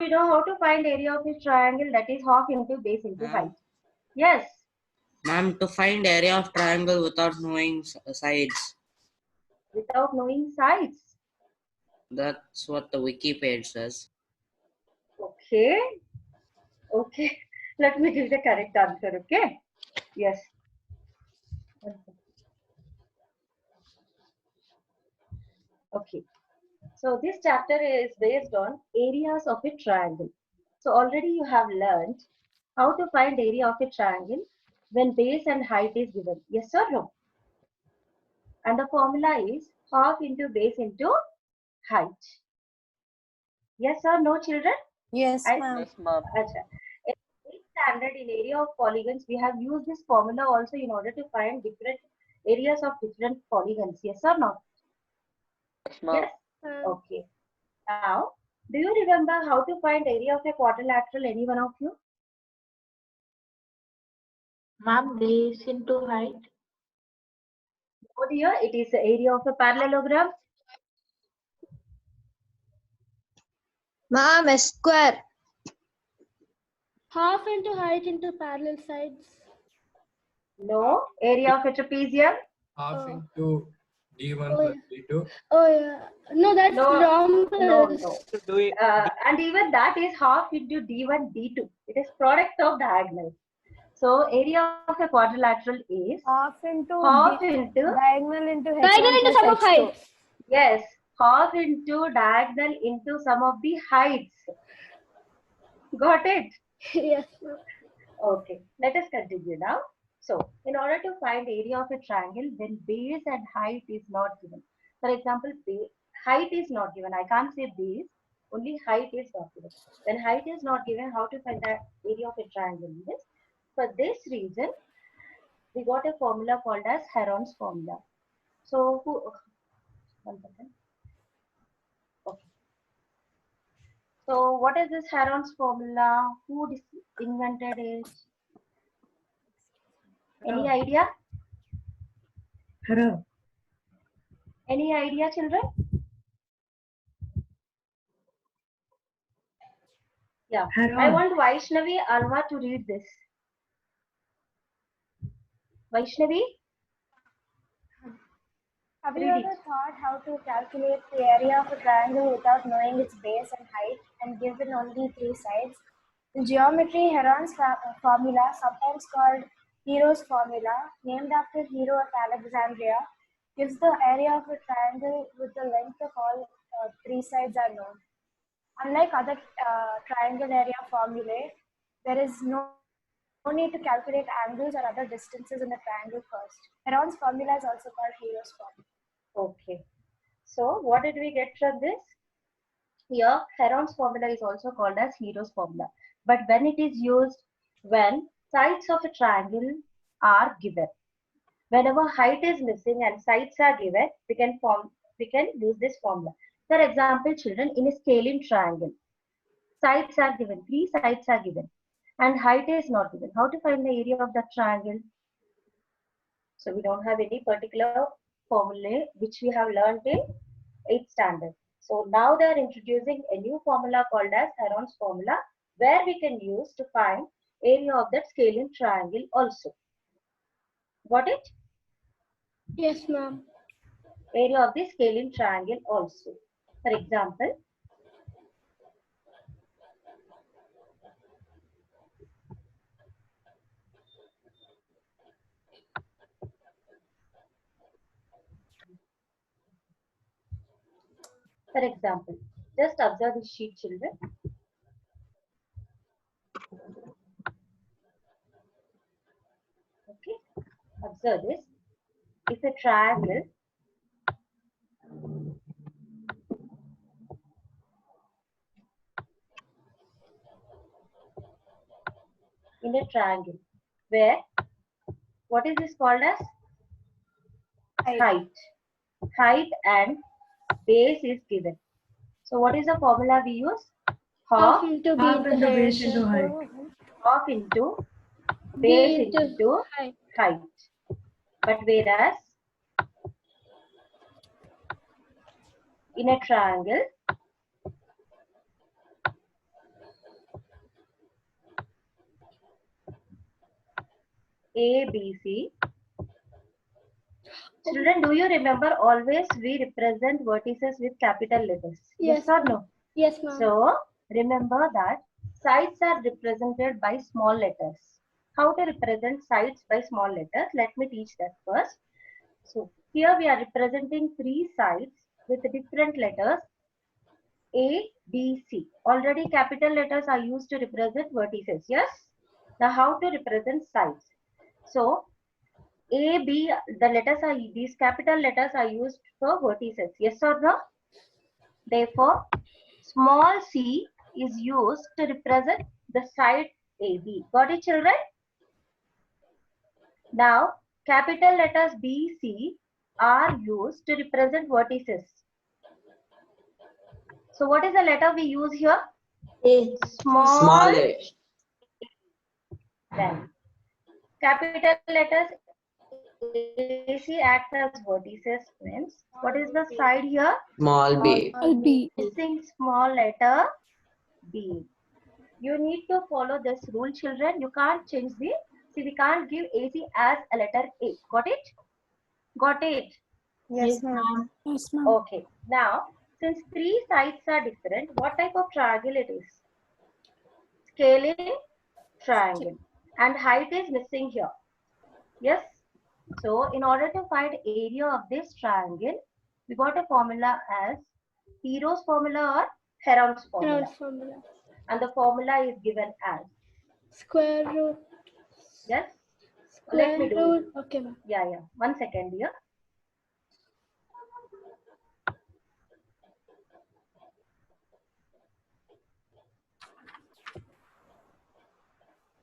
you know how to find area of a triangle, that is half into base into height. Ma'am, Yes. ma'am, to find area of triangle without knowing sides. Without knowing sides. That's what the wiki page says. Okay. Okay. Let me give the correct answer. Okay. Yes. Okay. So this chapter is based on areas of a triangle. So already you have learned how to find area of a triangle when base and height is given. Yes or no? And the formula is half into base into height. Yes or no, children? Yes, I, ma'am. Yes, ma'am. Acha. In this standard in area of polygons, we have used this formula also in order to find different areas of different polygons. Yes or no? Yes, ma'am. Yes? Okay. Now, do you remember how to find area of a quadrilateral, any one of you? Ma'am, base into height. Oh dear, it is the area of a parallelogram. Ma'am, S square. Half into height into parallel sides. No, area of a trapezium. Half Oh. into D1 Oh, plus yeah. D2. Oh yeah. No, that's No, rhombus. no. To do it. And even that is half into D1, D2. It is product of diagonals. So area of a quadrilateral is Half into half into, diagonal into H1 Diagonal into plus sum of H2. heights. yes, half into diagonal into sum of the heights. Got it? Yes. Okay, let us continue now. So, in order to find area of a triangle when base and height is not given. For example, height is not given. I can't say base, only height is not given. When height is not given, how to find the area of a triangle? Yes. For this reason, we got a formula called as Heron's formula. So, one second. Okay. So, what is this Heron's formula? Who invented it? Any idea? Hello. Any idea, children? Yeah. I want Vaishnavi Alva to read this. Vaishnavi, Have you read ever it. thought how to calculate the area of a triangle without knowing its base and height and given only three sides? In geometry, Heron's formula, sometimes called Hero's formula, named after Hero of Alexandria, gives the area of a triangle with the length of all three sides are known. Unlike other triangle area formulae, there is no need to calculate angles or other distances in the triangle first. Heron's formula is also called Hero's formula. Okay. So, what did we get from this? Here, Heron's formula is also called as Hero's formula. But when it is used, when sides of a triangle are given. Whenever height is missing and sides are given, we can use this formula. For example, children, in a scalene triangle, sides are given, three sides are given, and height is not given. How to find the area of that triangle? So we don't have any particular formula which we have learned in 8th standard. So now they are introducing a new formula called as Heron's formula, where we can use to find area of that scalene triangle also. Got it? Yes, ma'am. Area of the scalene triangle also. For example, just observe this sheet, children. Okay, observe this. If a triangle in a triangle where what is this called as height and base is given. So what is the formula we use? Half into base into height. Half into B base into into height. But whereas in a triangle, ABC. Children, do you remember always we represent vertices with capital letters? Yes, or no? Yes, ma'am. So remember that sides are represented by small letters. How to represent sides by small letters? Let me teach that first. So here we are representing three sides with different letters A, B, C. Already capital letters are used to represent vertices. Yes? Now how to represent sides? So A, B, the letters are, these capital letters are used for vertices. Yes or no? Therefore, small c is used to represent the side AB. Got it, children? Now, capital letters B, C are used to represent vertices. So, what is the letter we use here? A. Small A. Then, capital letters AC acts as vertices. Means, what is the side here? Small b. B. Missing small letter B. You need to follow this rule, children. You can't change the, see, we can't give AC as a letter A. Got it? Got it? Yes, ma'am. Yes, ma'am. Okay. Now, since three sides are different, what type of triangle it is? Scaling triangle. And height is missing here. Yes? So, in order to find area of this triangle, we got a formula as Hero's formula or Heron's formula. Heron's formula. And the formula is given as, Square root. yes? Square Let me do root. it. Okay, ma'am. Yeah. 1 second here.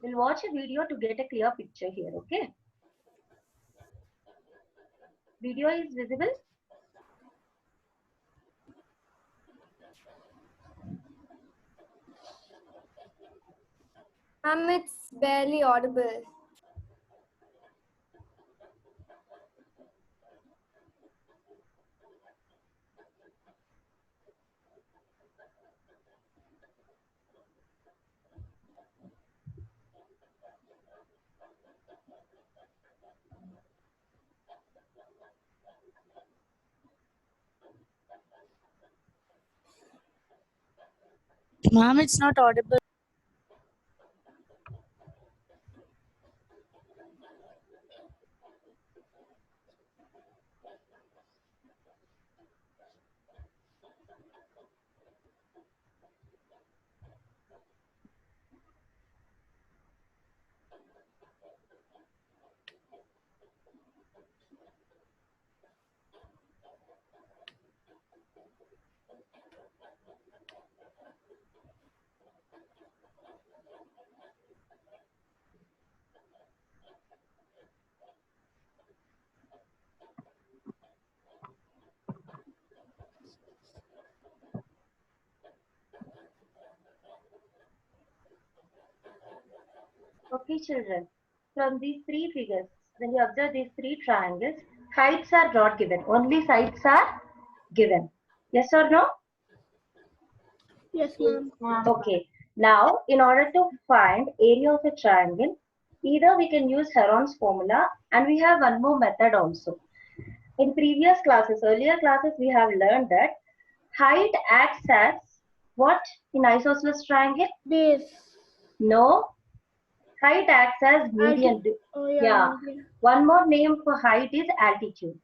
We'll watch a video to get a clear picture here, okay? Video is visible? It's barely audible. Ma'am, it's not audible. Okay, children. From these three figures, when you observe these three triangles, heights are not given. Only sides are given. Yes or no? Yes, ma'am. Okay. Now, in order to find area of a triangle, either we can use Heron's formula, and we have one more method also. In previous classes, earlier classes, we have learned that height acts as what in isosceles triangle? Base. No. Height acts as median. Oh, Yeah. median. One more name for height is altitude.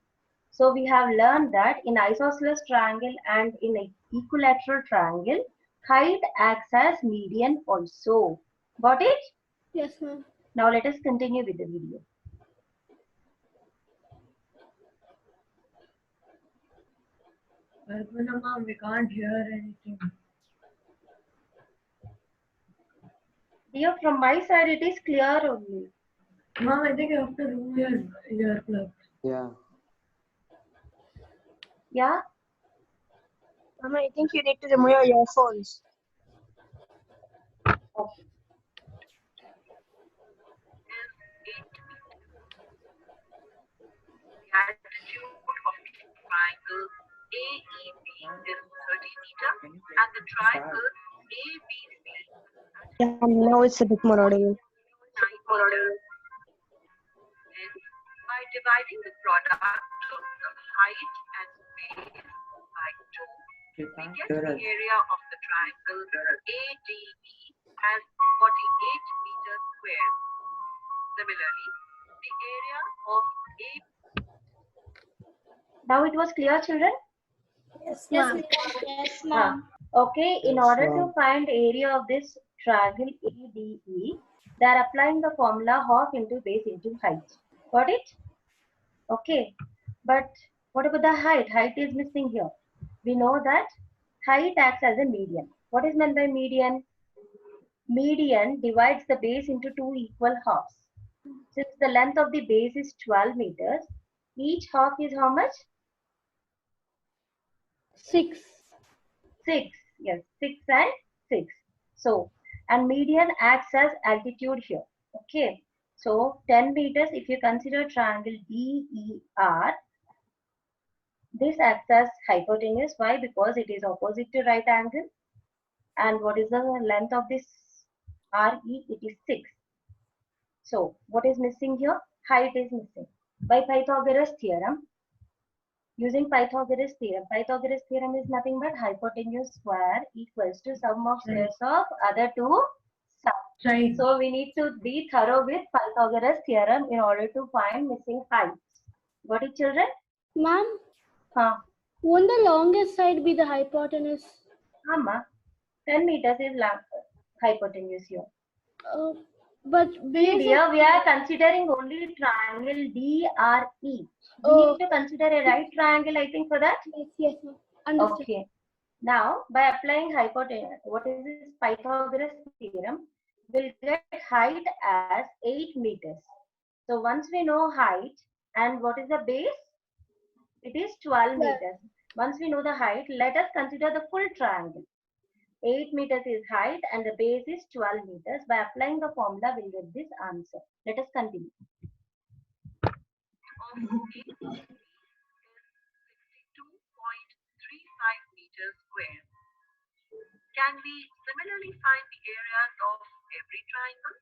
So we have learned that in isosceles triangle and in an equilateral triangle, height acts as median also. Got it? Yes, ma'am. Now let us continue with the video. Ma'am, we can't hear anything. Dear, from my side it is clear only. Ma'am, I think you have to remove your earplug. Yeah. Yeah? Mama, I think you need to remove your earphones. Okay. The altitude of the triangle AEB is 30 meter and the triangle ABC Yeah, now it's a bit more audible. dividing the product of the height and base by 2, we get the area of the triangle ADE as 48 meters square. Similarly, the area of A. Now it was clear, children? Yes, Yes, ma'am. yes, Okay, in order to find area of this triangle ADE, they are applying the formula half into base into height. Got it? Okay. But what about the height? Height is missing here. We know that height acts as a median. What is meant by median? Median divides the base into two equal halves. Since the length of the base is 12 meters, each half is how much? 6. 6. Yes, 6 and 6. So, and median acts as altitude here. Okay. So, 10 meters, if you consider triangle DER, this acts as hypotenuse. Why? Because it is opposite to right angle. And what is the length of this RE? It is 6. So, what is missing here? Height is missing. By Pythagoras theorem, using Pythagoras theorem is nothing but hypotenuse square equals to sum of squares of other two sides. Right. So we need to be thorough with Pythagoras theorem in order to find missing heights. Got it, children? Ma'am, Huh. won't the longest side be the hypotenuse? Amma, 10 meters is hypotenuse here. But See, base dear, we are considering only triangle DRE. We Oh. need to consider a right triangle, I think, for that. yes, ma'am. Understood. Okay. Now, by applying hypotenuse, what is this Pythagoras theorem? We'll get height as 8 meters. So once we know height and what is the base? It is 12 meters. Once we know the height, let us consider the full triangle. 8 meters is height and the base is 12 meters. By applying the formula, we'll get this answer. Let us continue. Of ADE is 62.35 meters square. Can we similarly find the areas of every triangle?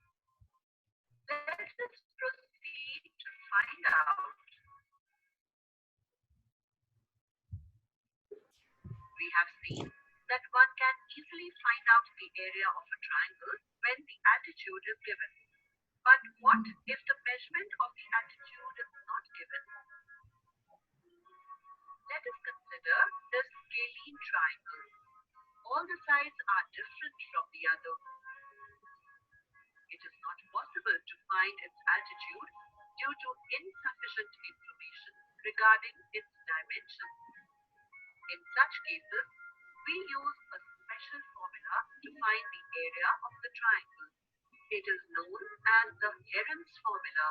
Let us proceed to find out. We have seen that one can easily find out the area of a triangle when the altitude is given. But what if the measurement of the altitude is not given? Let us consider the scalene triangle. All the sides are different from the other. It is not possible to find its altitude due to insufficient information regarding its dimensions. In such cases, we use a special formula to find the area of the triangle. It is known as the Heron's formula.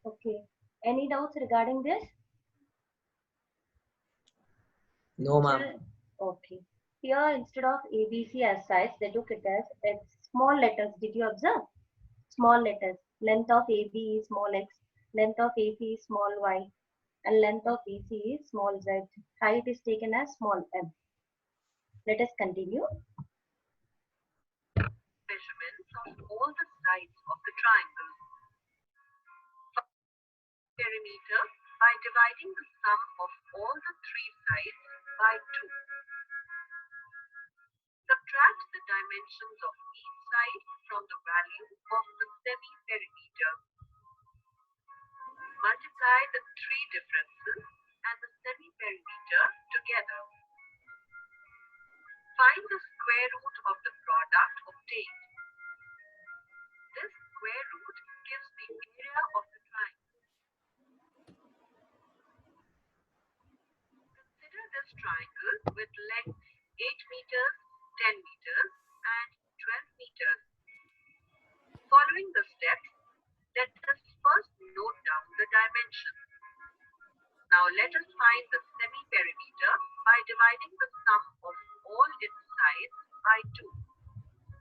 Okay. Any doubts regarding this? No, ma'am. Okay. Here, instead of ABC as size, they took it as small letters. Did you observe? Small letters. Length of AB is small x, length of AC is small y, and length of BC is small z. Height is taken as small m. Let us continue. Measurements of all the sides of the triangle. Perimeter by dividing the sum of all the three sides by 2. Subtract the dimensions of each side from the value of the semi-perimeter. Multiply the three differences and the semi-perimeter together. Find the square root of the product obtained. This square root gives the area of the triangle. Consider this triangle with length 8 meters, 10 meters, and 12 meters. Following the steps, let us first note down the dimensions. Now let us find the semi-perimeter by dividing the sum of all its sides by 2.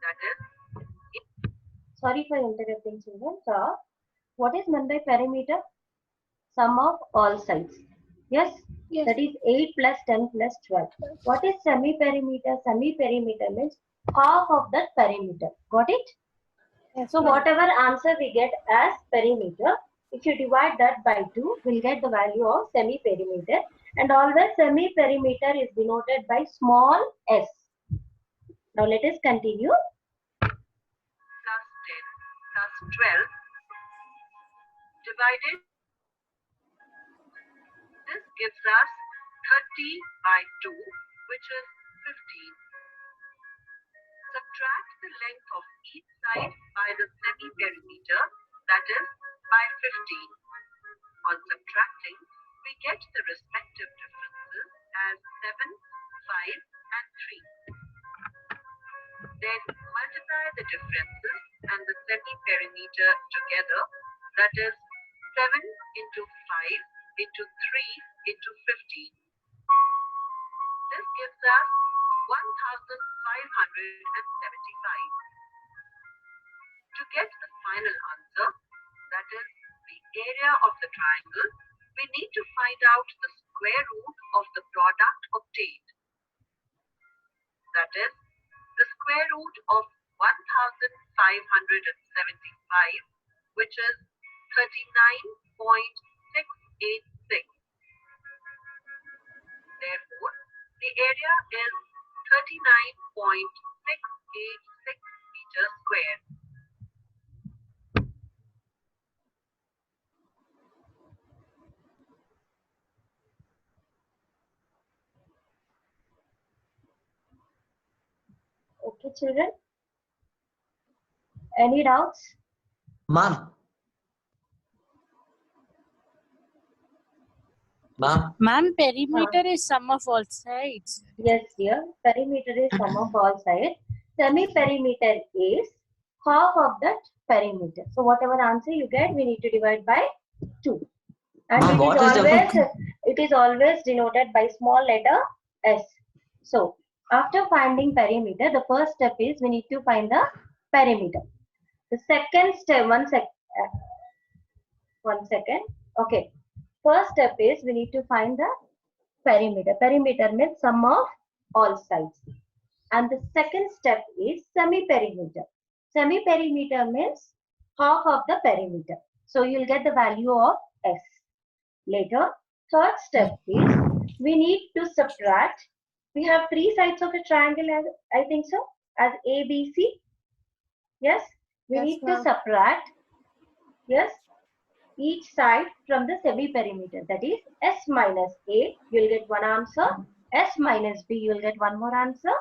That is, Sorry for interrupting, children. So, what is meant by perimeter? Sum of all sides. Yes? Yes. That is 8 plus 10 plus 12. What is semi-perimeter? Semi-perimeter means half of that perimeter. Got it? Yes, So ma'am. whatever answer we get as perimeter, if you divide that by 2, we'll get the value of semi-perimeter. And always semi-perimeter is denoted by small s. Now let us continue. Plus 10 plus 12 divided. This gives us 30 by 2, which is 15. Subtract the length of each side by the semi-perimeter, that is, by 15. On subtracting, we get the respective differences as 7, 5, and 3. Then multiply the differences and the semi-perimeter together, that is 7 into 5 into 3 into 15. This gives us 1575. To get the final answer, that is the area of the triangle, we need to find out the square root of the product obtained. That is, the square root of 1575, which is 39.686. Therefore, the area is 39.686 meters square. Okay, children. Any doubts? Ma'am. Ma'am, perimeter is sum of all sides. Yes, dear. Perimeter is sum of all sides. Semi-perimeter is half of that perimeter. So whatever answer you get, we need to divide by 2. And Ma'am, it is always denoted by small letter s. So after finding perimeter, the first step is we need to find the perimeter. The second step, one second. Okay. First step is we need to find the perimeter. Perimeter means sum of all sides. And the second step is semi-perimeter. Semi-perimeter means half of the perimeter. So you'll get the value of s. Later, third step is we need to subtract. We have 3 sides of a triangle, as I think so, as A, B, C. Yes, we need to subtract. Yes, each side from the semi-perimeter. That is s minus A, you'll get one answer. S minus B, you'll get one more answer.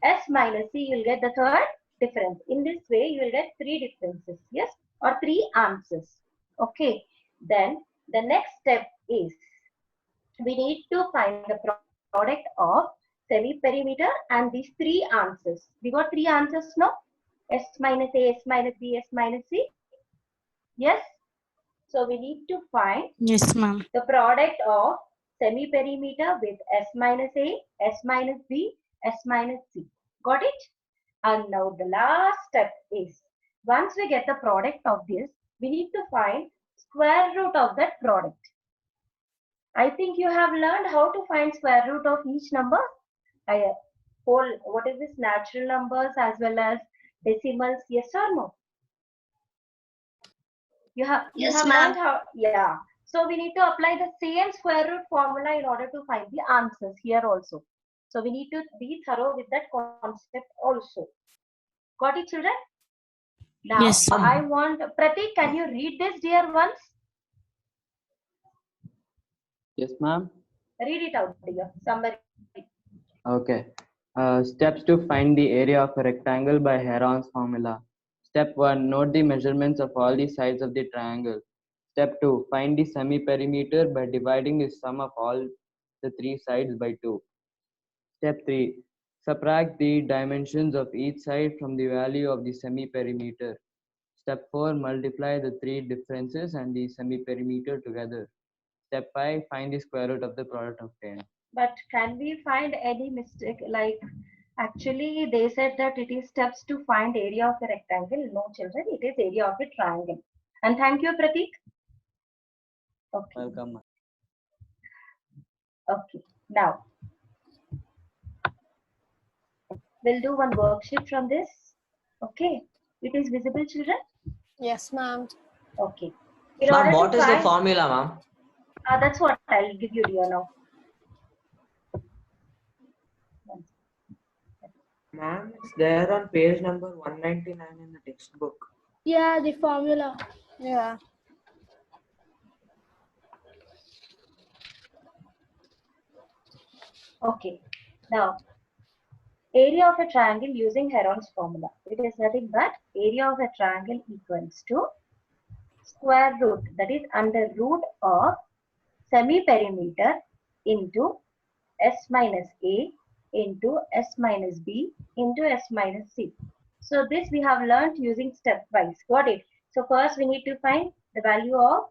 S minus C, you'll get the third difference. In this way, you will get 3 differences. Yes, or 3 answers. Okay. Then the next step is we need to find the product of semi-perimeter and these 3 answers. We got 3 answers now. S minus A, S minus B, S minus C. Yes. So we need to find the product of semi-perimeter with S minus A, S minus B, S minus C. Got it? And now the last step is, once we get the product of this, we need to find square root of that product. I think you have learned how to find square root of each number. What is this? Natural numbers as well as decimals, yes or no? You have learned how, yeah. So we need to apply the same square root formula in order to find the answers here also. So we need to be thorough with that concept also. Got it, children? Now, yes, I want, Pratik, can you read this dear once? Yes, ma'am. Read it out, dear. Summary. Okay. Steps to find the area of a rectangle by Heron's formula. Step 1. Note the measurements of all the sides of the triangle. Step 2. Find the semi-perimeter by dividing the sum of all the 3 sides by 2. Step 3. Subtract the dimensions of each side from the value of the semi-perimeter. Step 4. Multiply the 3 differences and the semi-perimeter together. Step 5. Find the square root of the product obtained. But can we find any mistake? Like, actually, they said that it is steps to find area of a rectangle. No, children, it is area of a triangle. And thank you, Pratik. Okay. Welcome. Okay, now we'll do one worksheet from this. Okay, it is visible, children? Yes, ma'am. Okay. In order Ma'am, to what is the find, formula, ma'am? that's what I'll give you, dear, now. Ma'am, it's there on page number 199 in the textbook. Yeah, the formula. Yeah. Okay, now area of a triangle using Heron's formula. It is nothing but area of a triangle equals to square root, that is under root of semi-perimeter into s minus a into s minus b into s minus c. So this we have learnt using stepwise. Got it? So first we need to find the value of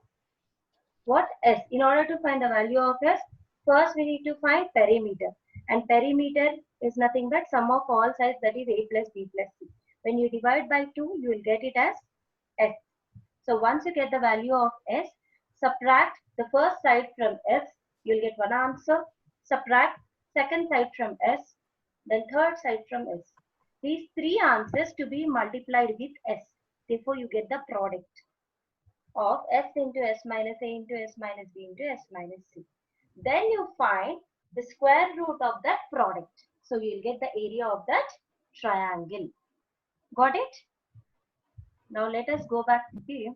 what? S. In order to find the value of S, first we need to find perimeter. And perimeter is nothing but sum of all sides, that is A plus B plus C. When you divide by 2, you will get it as S. So once you get the value of S, subtract the first side from S, you will get one answer. Subtract second side from S, then third side from S. These three answers to be multiplied with S. Therefore, you get the product of S into S minus A into S minus B into S minus C. Then you find the square root of that product. So you will get the area of that triangle. Got it? Now let us go back to the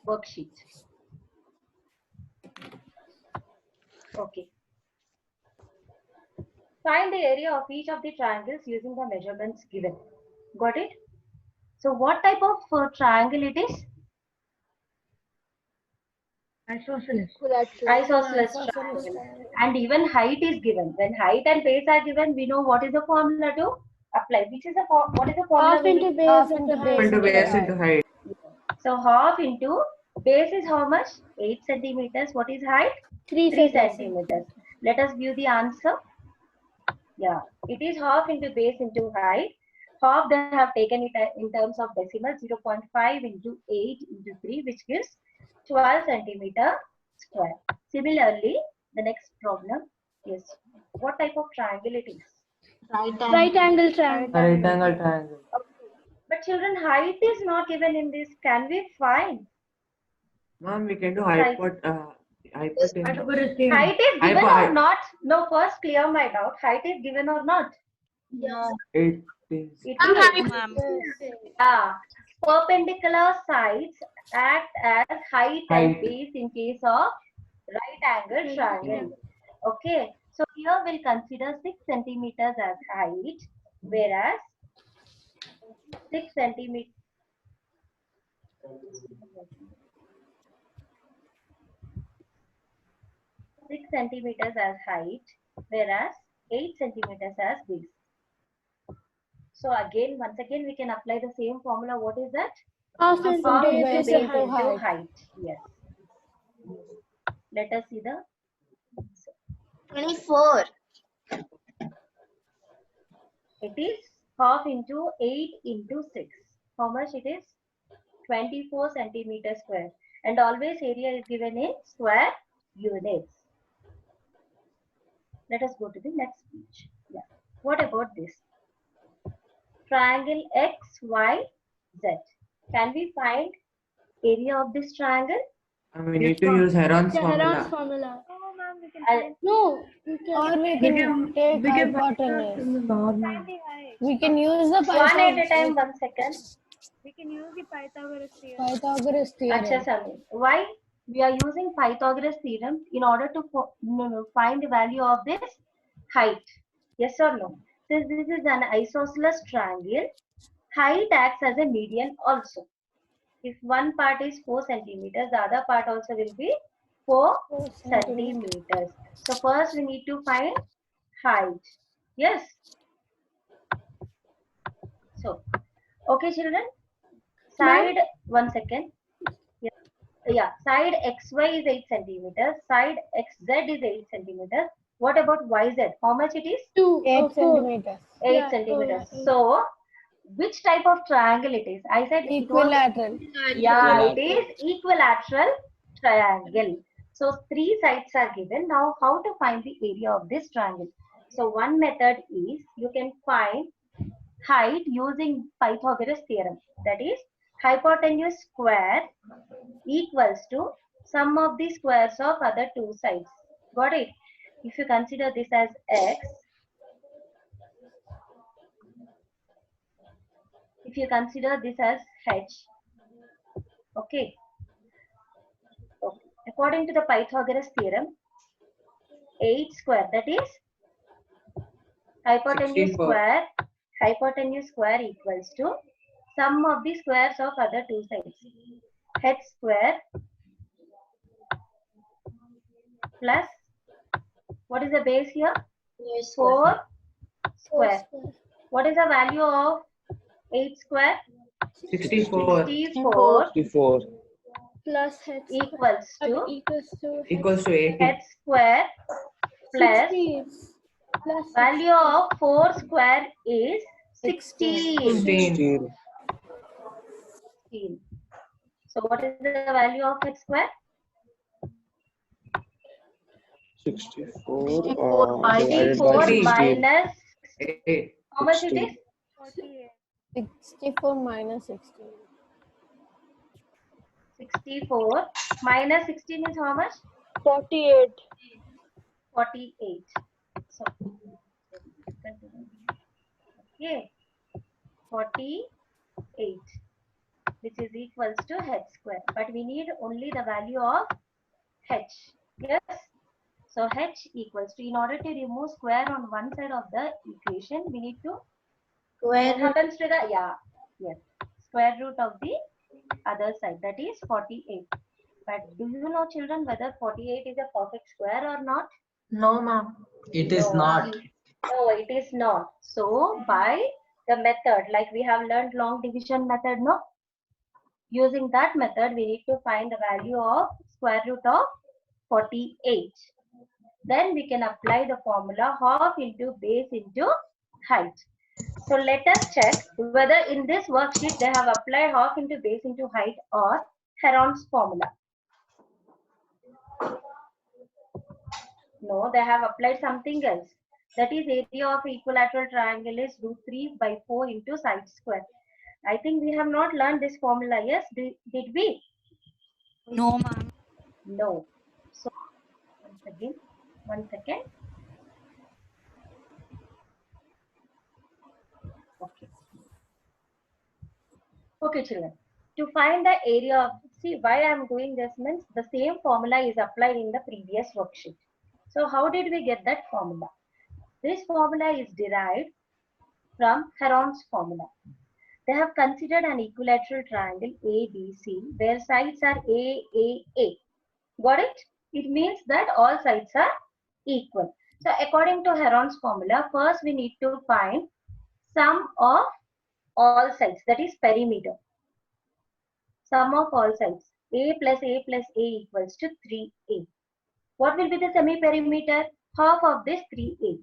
worksheet. Okay. Find the area of each of the triangles using the measurements given. Got it? So what type of triangle it is? Isosceles. Isosceles triangle. And even height is given. When height and base are given, we know what is the formula to apply. Which is the what is the formula? Half into base into height. Into base into height. So half into base is how much? 8 centimeters. What is height? 3 centimeters. Let us view the answer. Yeah, it is half into base into height. Half they have taken it in terms of decimal, 0.5 into 8 into 3, which gives 12 centimeter square. Similarly, the next problem is what type of triangle it is? Right angle triangle. Right angle triangle. But children, height is not given in this. Can we find? Ma'am, we can do Hypotenuse. hypotenuse. Height is given or not? No, first clear my doubt. Height is given or not? No. It is. It is. Perpendicular sides act as height and Height. base in case of right angle triangle. Okay, so here we'll consider 6 centimeters as height, whereas 6 centimeters. 6 centimeters as height, whereas 8 centimeters as base. So again, once again, we can apply the same formula. What is that? Half into Half base into into base into height. height. Yes. Let us see the 24. It is half into 8 into 6. How much it is? 24 centimeters square. And always area is given in square units. Let us go to the next page. Yeah. What about this? Triangle XYZ. Can we find area of this triangle? And we need to use Heron's Yeah, Heron's formula. formula. No, you can. Or we can take hypotenuse. We can use the One at a time, 1 second. We can use the Pythagoras theorem. Acha, Sami. Why? We are using Pythagoras theorem in order to find the value of this height. Yes or no? Since this is an isosceles triangle, height acts as a median also. If one part is 4 centimeters, the other part also will be 4 centimeters. So first we need to find height. Yes. So, okay children. Side, 1 second. Yeah, side XY is 8 centimeters. Side XZ is 8 centimeters. What about YZ? How much it is? 8 centimeters. 8 Yeah, centimeters. oh, So, which type of triangle it is? I said Equilateral. it is equilateral triangle. So 3 sides are given. Now how to find the area of this triangle? So one method is you can find height using Pythagoras theorem. That is hypotenuse square equals to sum of the squares of other two sides. Got it? If you consider this as x, if you consider this as h, okay. According to the Pythagoras theorem, 8 square, that is hypotenuse 64. square equals to sum of the squares of other two sides. H square plus, what is the base here? 4 square. What is the value of 8 square? 64. 64 Plus h equals to Equals to 80. h square plus 60 plus value of 4 square is 16. 16. So what is the value of h square? 64 64 divided by 16. minus, 8. how much it is? 64 minus 16. 64 minus 16 is how much? 48. 48. So, okay, 48, which is equals to h square. But we need only the value of h. Yes. So h equals to, in order to remove square on one side of the equation, we need to what happens to the square root of the other side, that is 48. But do you know, children, whether 48 is a perfect square or not? No, ma'am. It is not. No, it is not. So by the method, like we have learned long division method, no? Using that method, we need to find the value of square root of 48. Then we can apply the formula half into base into height. So let us check whether in this worksheet they have applied half into base into height or Heron's formula. No, they have applied something else. That is, area of equilateral triangle is √3/4 into side square. I think we have not learned this formula. Yes, did we? No, ma'am. No. So once again, 1 second. Okay. Okay, children. To find the area of, see why I am doing this means the same formula is applied in the previous worksheet. So how did we get that formula? This formula is derived from Heron's formula. They have considered an equilateral triangle ABC where sides are A. Got it? It means that all sides are equal. So according to Heron's formula, first we need to find sum of all sides, that is perimeter. Sum of all sides, A plus A plus A equals to 3A. What will be the semi-perimeter? Half of this 3A.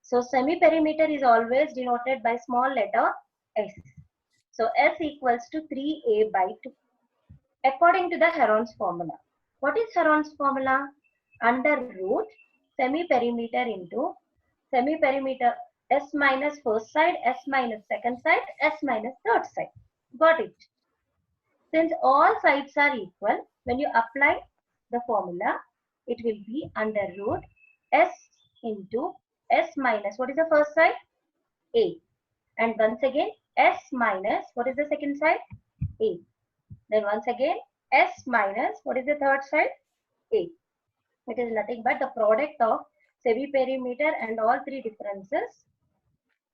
So semi-perimeter is always denoted by small letter s. So s equals to 3A by 2. According to the Heron's formula. What is Heron's formula? Under root semi-perimeter into semi-perimeter s minus first side, s minus second side, s minus third side. Got it? Since all sides are equal, when you apply the formula, it will be under root s into s minus, what is the first side? A. And once again, s minus, what is the second side? A. Then once again, s minus, what is the third side? A. It is nothing but the product of semi-perimeter and all three differences.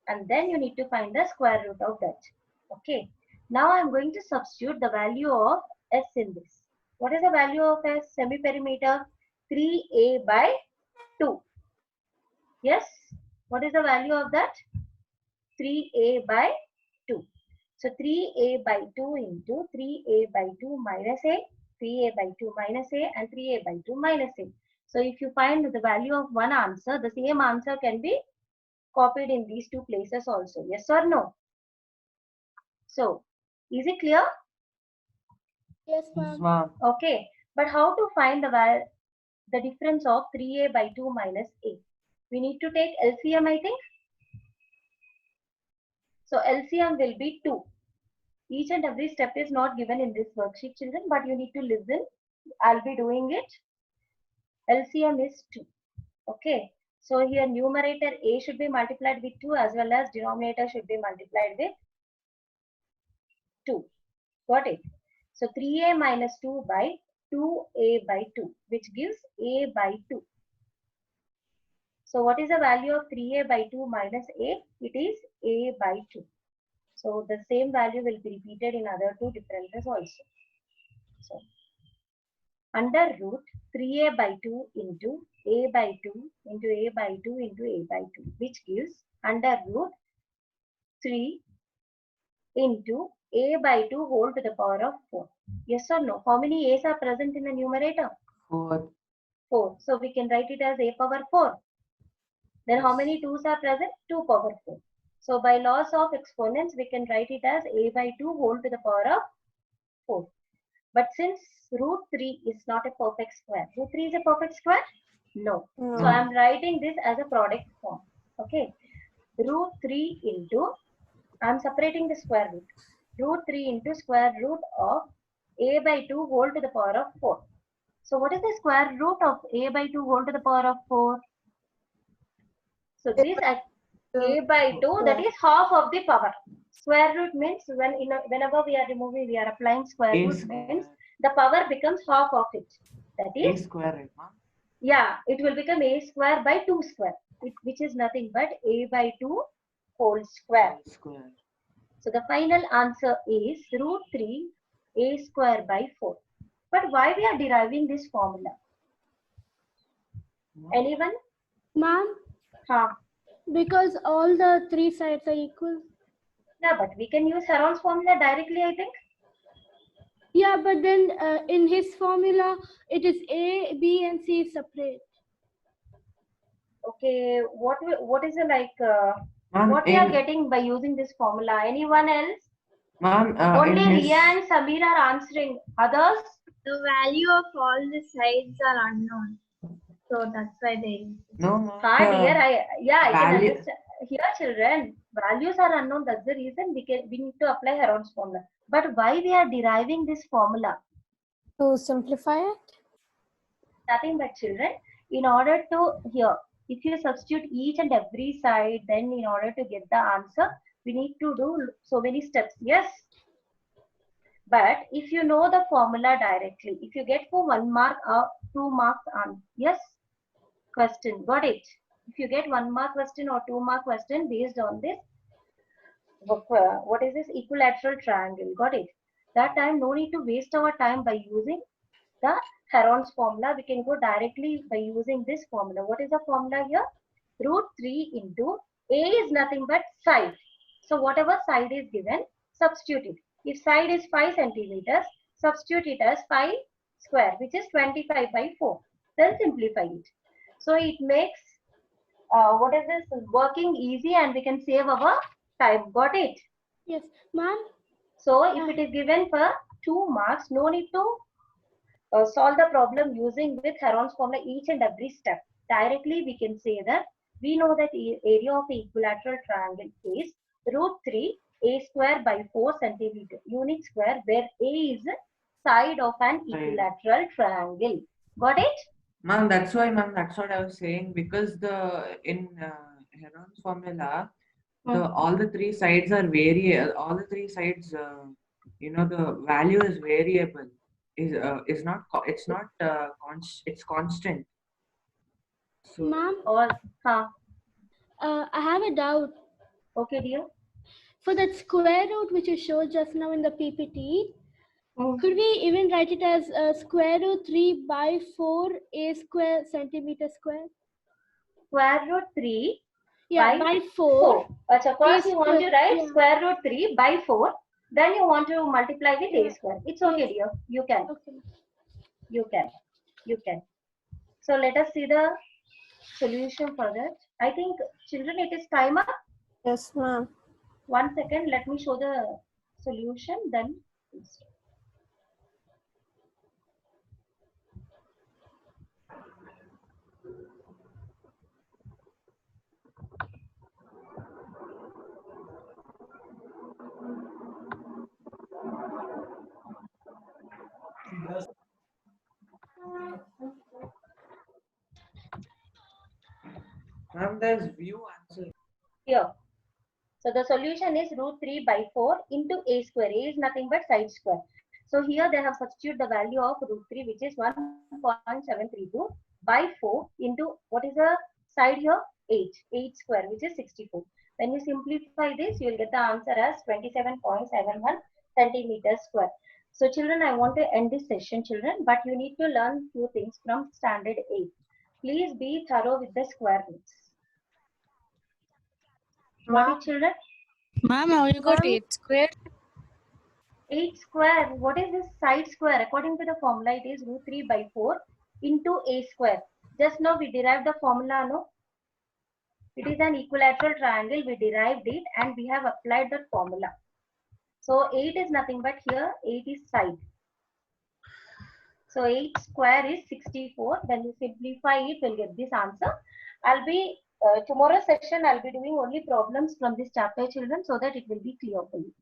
And then you need to find the square root of that. Okay. Now I am going to substitute the value of s in this. What is the value of s? Semi-perimeter 3A by 2. Yes. What is the value of that? 3A by 2. So 3A by 2 into 3A by 2 minus A, 3A by 2 minus A, and 3A by 2 minus A. So if you find the value of one answer, the same answer can be copied in these two places also. Yes or no? So, is it clear? Yes, ma'am. Okay. But how to find the difference of 3a by 2 minus a? We need to take LCM, I think. So LCM will be 2. Each and every step is not given in this worksheet, children, but you need to listen. I'll be doing it. LCM is 2. Okay. So here numerator a should be multiplied with 2 as well as denominator should be multiplied with 2. Got it? So 3a minus 2 by 2a by 2, which gives a by 2. So what is the value of 3a by 2 minus a? It is a by 2. So the same value will be repeated in other two differences also. So under root 3a by 2 into a by 2 into a by 2 into a by 2, which gives under root 3 into a by 2 whole to the power of 4. Yes or no? How many a's are present in the numerator? 4. 4. So we can write it as a power 4. Then how many 2's are present? 2 power 4. So by laws of exponents, we can write it as a by 2 whole to the power of 4. But since root 3 is not a perfect square, root 3 is a perfect square? No. So I am writing this as a product form. Okay. Root 3 into, I am separating the square root. Root 3 into square root of a by 2 whole to the power of 4. So what is the square root of a by 2 whole to the power of 4? So this a by 2, that is half of the power. Square root means whenever we are removing, we are applying square root means the power becomes half of it. That is a square, right, ma'am? Yeah, it will become a square by 2 square, which is nothing but a by 2 whole square. So the final answer is root 3 a square by 4. But why we are deriving this formula? Anyone? Ma'am, Huh. because all the three sides are equal. Yeah, but we can use Heron's formula directly, I think. Yeah, but then in his formula, it is A, B, and C separate. Okay, what is it like? What we in- are getting by using this formula? Anyone else? Ma'am, Only in his- Ria and Samir are answering. Others? The value of all the sides are unknown. So that's why they use it. No, ma'am. Dear, I can value- understand. Here, children, values are unknown. That's the reason we need to apply Heron's formula. But why we are deriving this formula? To simplify it? Nothing but, children, in order to here, if you substitute each and every side, then in order to get the answer, we need to do so many steps. Yes. But if you know the formula directly, if you get for 1 mark or 2 marks on yes question, got it? If you get 1 mark question or 2 mark question based on this, what is this equilateral triangle? Got it? That time no need to waste our time by using the Heron's formula. We can go directly by using this formula. What is the formula here? Root 3 into a is nothing but side. So whatever side is given, substitute it. If side is 5 centimeters, substitute it as 5 square, which is 25 by 4. Then simplify it. So it makes what is this working easy, and we can save our time. Got it? Yes, ma'am. So if it is given for 2 marks, no need to solve the problem using with Heron's formula each and every step. Directly we can say that we know that the area of equilateral triangle is root 3 a square by 4 centimeter unit square, where a is side of an equilateral triangle. Got it? Ma'am, that's why, ma'am, that's what I was saying, because in Heron's formula, all the three sides are all the three sides, the value is variable. It's not it's constant. So, Ma'am, I have a doubt. Okay, dear. For that square root which you showed just now in the PPT, could we even write it as square root 3 by 4 a square centimeter square? Square root 3 by 4. Achha, first you want to write square root 3 by 4. Then you want to multiply with a square. It's okay, dear. You can. Okay. You can. So let us see the solution for that. I think, children, it is timer. Yes, ma'am. 1 second. Let me show the solution. Then we'll start. Ma'am, there's view answer. Here. So the solution is root 3 by 4 into a square. A is nothing but side square. So here they have substituted the value of root 3, which is 1.732 by 4 into what is the side here? 8. 8 square, which is 64. When you simplify this, you will get the answer as 27.71 centimeters square. So children, I want to end this session, children, but you need to learn few things from standard 8. Please be thorough with the square roots. Got it, children? Ma'am, how you got 8 square? 8 square. What is this side square? According to the formula, it is root 3 by 4 into a square. Just now we derived the formula, no? It is an equilateral triangle. We derived it and we have applied that formula. So 8 is nothing but here 8 is side. So 8 square is 64. When you simplify it, we'll get this answer. I'll be tomorrow's session. I'll be doing only problems from this chapter, children, so that it will be clear for you.